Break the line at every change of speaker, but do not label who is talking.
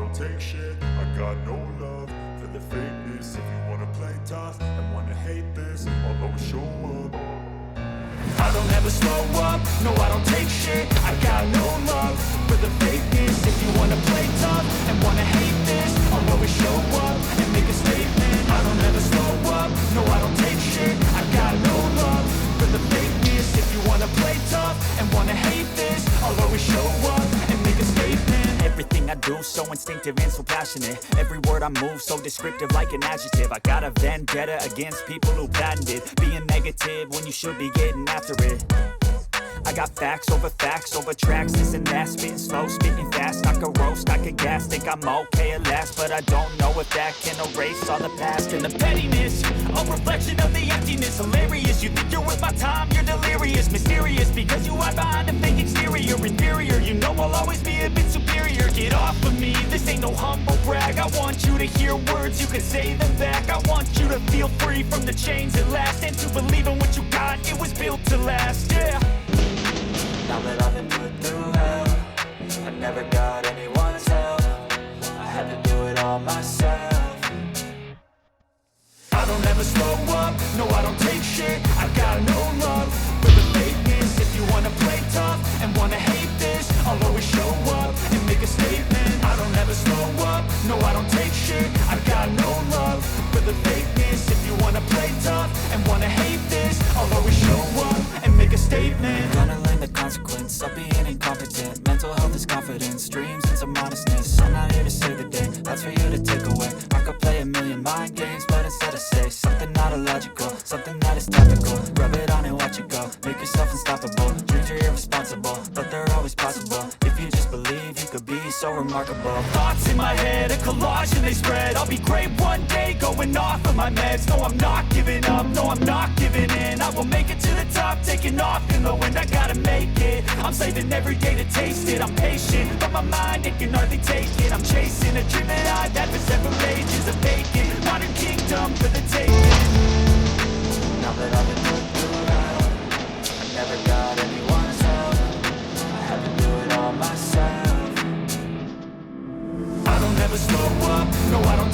don't take shit. I got no love for the fakeness. If you wanna play tough and wanna hate this, I'll always show up.
I don't ever slow up, no I don't take shit. I got no love for the fakeness. If you wanna play tough and wanna hate this, I'll always show up and make a statement. I don't ever slow up, no I don't take shit. I got no love for the fakeness. If you wanna play tough and wanna hate this, I'll always show up and make a statement. Everything I do so instinctive and so passionate. Every word I move so descriptive like an adjective. I got a vendetta against people who patented being negative when you should be getting after it. I got facts over tracks, this and that. Spitting slow, spitting fast, I could roast, I could gas. Think I'm okay at last, but I don't know if that can erase all the past. And the pettiness, a reflection of the emptiness. Hilarious, you think you're worth my time, you're delirious. Mysterious, because you hide behind a fake exterior. Inferior, you know I'll always be a bit superior. Get off of me, this ain't no humble brag. I want you to hear words, you can say them back. I want you to feel free from the chains at last, and to believe in what you got, it was built to last, yeah. Now that I've been put through hell, I never got anyone's help. I had to do it all myself. I don't ever slow up, no I don't take shit. I got no love for the fakeness. If you wanna play tough and wanna hate this, I'll always show up and make a statement. I don't ever slow up, no I don't take shit. I got no love for the fakeness. If you wanna play tough and wanna hate this, I'll always show up and make a statement. Gonna learn the consequence of being incompetent. Mental health is confidence, dreams and some honestness. I'm not here to save the day, that's for you to take away. I could play a million mind games, but instead I say something not illogical, something that is topical. Rub it on and watch it go, make yourself unstoppable. Dreams are irresponsible, but they're always possible. If you just believe, you could be so remarkable. Thoughts in my head, a collage and they spread. I'll be great one day, going off of my meds. No, I'm not giving up, no, I'm not giving in. I will make it to the top, taking off in the wind. I gotta make it, I'm saving every day to taste it. I'm patient, but my mind, it can hardly take it. I'm chasing a dream that I've had for several ages. A vacant, modern kingdom for the taking. Now that I've been put through hell, I never got anyone's help. I had to do it all myself. I don't ever slow up, no I don't